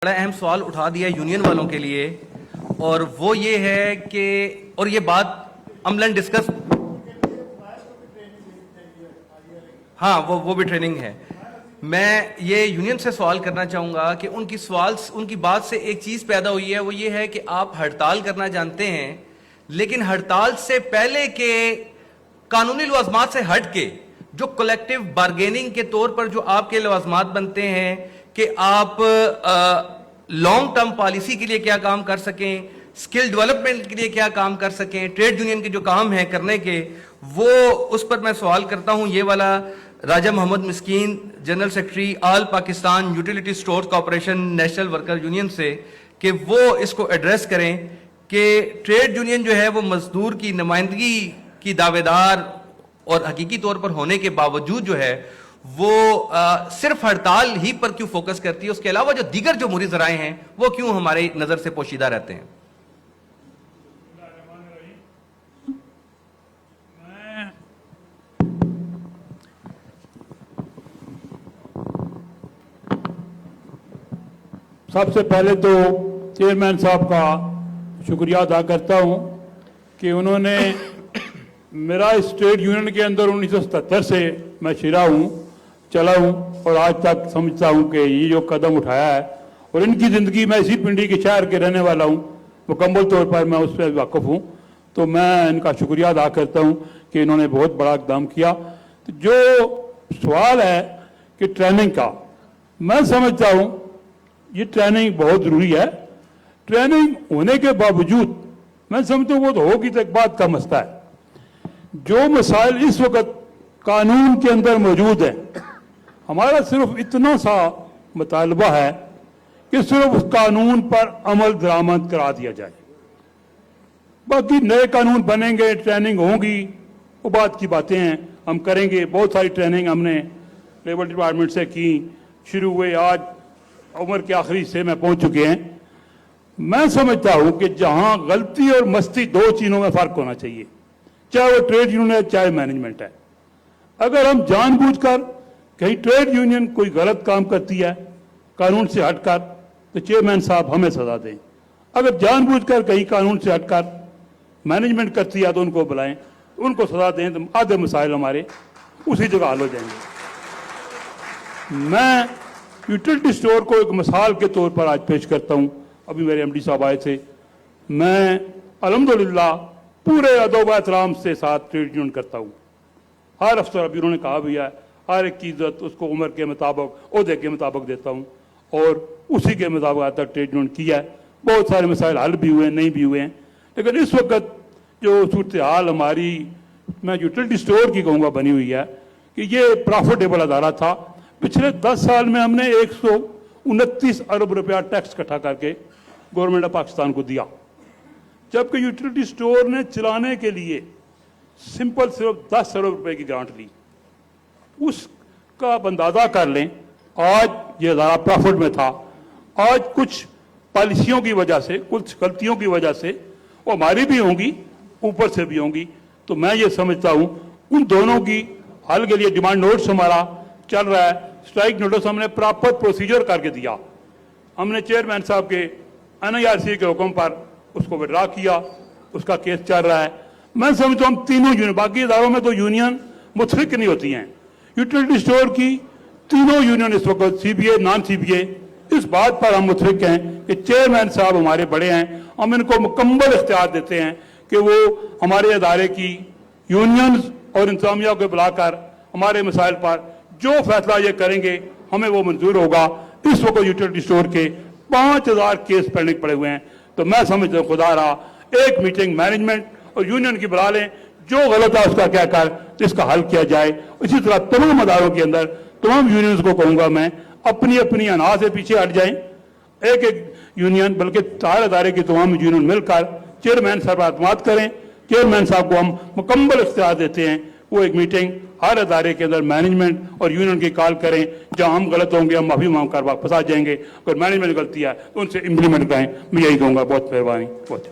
بڑا اہم سوال اٹھا دیا یونین والوں کے لیے، اور وہ یہ ہے کہ، اور یہ بات عملاً ڈسکس، ہاں وہ بھی ٹریننگ ہے. میں یہ یونین سے سوال کرنا چاہوں گا کہ ان کی بات سے ایک چیز پیدا ہوئی ہے، وہ یہ ہے کہ آپ ہڑتال کرنا جانتے ہیں، لیکن ہڑتال سے پہلے کے قانونی لوازمات سے ہٹ کے جو کلیکٹیو بارگیننگ کے طور پر جو آپ کے لوازمات بنتے ہیں کہ آپ لانگ ٹرم پالیسی کے لیے کیا کام کر سکیں، اسکل ڈیولپمنٹ کے لیے کیا کام کر سکیں، ٹریڈ یونین کے جو کام ہیں کرنے کے، وہ اس پر میں سوال کرتا ہوں یہ والا Raja Muhammad Miskeen, general secretary all Pakistan utility stores corporation national worker union سے، کہ وہ اس کو ایڈریس کریں کہ ٹریڈ یونین جو ہے وہ مزدور کی نمائندگی کی دعوے دار اور حقیقی طور پر ہونے کے باوجود جو ہے وہ صرف ہڑتال ہی پر کیوں فوکس کرتی ہے، اس کے علاوہ جو دیگر جو موری ذرائع ہیں وہ کیوں ہمارے نظر سے پوشیدہ رہتے ہیں. سب سے پہلے تو چیئرمین صاحب کا شکریہ ادا کرتا ہوں کہ انہوں نے میرا اس ٹریڈ یونین کے اندر 1977 سے میں شرح ہوں، چلا ہوں، اور آج تک سمجھتا ہوں کہ یہ جو قدم اٹھایا ہے، اور ان کی زندگی میں اسی پنڈی کے شہر کے رہنے والا ہوں، مکمل طور پر میں اس پہ واقف ہوں، تو میں ان کا شکریہ ادا کرتا ہوں کہ انہوں نے بہت بڑا اقدام کیا. جو سوال ہے کہ ٹریننگ کا، میں سمجھتا ہوں یہ ٹریننگ بہت ضروری ہے. ٹریننگ ہونے کے باوجود میں سمجھتا ہوں وہ تو ہوگی تو ایک بات کا مسئلہ ہے. جو مسائل اس وقت قانون کے اندر موجود ہیں، ہمارا صرف اتنا سا مطالبہ ہے کہ صرف اس قانون پر عمل درآمد کرا دیا جائے. باقی نئے قانون بنیں گے، ٹریننگ ہوں گی، وہ بات کی باتیں ہیں، ہم کریں گے. بہت ساری ٹریننگ ہم نے لیبر ڈپارٹمنٹ سے کی، شروع ہوئے، آج عمر کے آخری سے میں پہنچ چکے ہیں. میں سمجھتا ہوں کہ جہاں غلطی اور مستی دو چیزوں میں فرق ہونا چاہیے، چاہے وہ ٹریڈ یونین ہے چاہے مینجمنٹ ہے. اگر ہم جان بوجھ کر کہیں ٹریڈ یونین کوئی غلط کام کرتی ہے قانون سے ہٹ کر، تو چیئرمین صاحب ہمیں سزا دیں. اگر جان بوجھ کر کہیں قانون سے ہٹ کر مینجمنٹ کرتی ہے تو ان کو بلائیں، ان کو سزا دیں، تو آدھے مسائل ہمارے اسی جگہ حل ہو جائیں گے. میں یوٹیلیٹی اسٹور کو ایک مثال کے طور پر آج پیش کرتا ہوں. ابھی میرے ایم ڈی صاحب آئے تھے. میں الحمدللہ پورے ادب و احترام سے ساتھ ٹریڈ یونین کرتا ہوں. ہر افسر، ابھی انہوں نے کہا بھی ہے، ہر ایک کی عزت اس کو عمر کے مطابق، عہدے کے مطابق دیتا ہوں، اور اسی کے مطابق آج تک ٹریڈ یونین کیا ہے. بہت سارے مسائل حل بھی ہوئے ہیں، نہیں بھی ہوئے ہیں، لیکن اس وقت جو صورتحال ہماری، میں یوٹیلیٹی اسٹور کی کہوں گا، بنی ہوئی ہے کہ یہ پرافٹیبل ادارہ تھا. پچھلے 10 سال میں ہم نے 129 ارب روپیہ ٹیکس اکٹھا کر کے گورنمنٹ آف پاکستان کو دیا، جبکہ یوٹیلیٹی اسٹور نے چلانے کے لیے سمپل صرف 10 ارب روپے کی گرانٹ لی. اس کا اندازہ کر لیں آج یہ ادارہ پرافٹ میں تھا. آج کچھ پالیسیوں کی وجہ سے، کچھ غلطیوں کی وجہ سے، وہ ہماری بھی ہوں گی، اوپر سے بھی ہوں گی. تو میں یہ سمجھتا ہوں ان دونوں کی حل کے لیے ڈیمانڈ نوٹس ہمارا چل رہا ہے. اسٹرائک نوٹس ہم نے پراپر پروسیجر کر کے دیا. ہم نے چیئرمین صاحب کے NIRC کے حکم پر اس کو وڈرا کیا، اس کا کیس چل رہا ہے. میں سمجھتا ہوں ہم تینوں یونین، باقی اداروں میں تو یونین متفق نہیں ہوتی ہیں، یوٹیلیٹی اسٹور کی تینوں یونین اس وقت CBA، نان CBA، اس بات پر ہم متفق ہیں کہ چیئرمین صاحب ہمارے بڑے ہیں. ہم ان کو مکمل اختیار دیتے ہیں کہ وہ ہمارے ادارے کی یونینز اور انتظامیہ کو بلا کر ہمارے مسائل پر جو فیصلہ یہ کریں گے ہمیں وہ منظور ہوگا. اس وقت یوٹیلیٹی اسٹور کے 5000 کیس پینڈنگ پڑے ہوئے ہیں. تو میں سمجھتا ہوں خدا رہا ایک میٹنگ مینجمنٹ اور یونین کی بلا لیں، جو غلط ہے اس کا کہہ کر اس کا حل کیا جائے. اسی طرح تمام اداروں کے اندر تمام یونینز کو کہوں گا میں، اپنی اپنی انا سے پیچھے ہٹ جائیں. ایک ایک یونین بلکہ چار ادارے کی تمام یونین مل کر چیئرمین صاحب پر اعتماد کریں. چیئرمین صاحب کو ہم مکمل اختیار دیتے ہیں، وہ ایک میٹنگ ہر ادارے کے اندر مینجمنٹ اور یونین کی کال کریں. جہاں ہم غلط ہوں گے ہم معافی مانگ کر واپس آ جائیں گے. اگر مینجمنٹ غلطی ہے تو ان سے امپلیمنٹ کریں. میں یہی کہوں گا. بہت مہربانی. بہت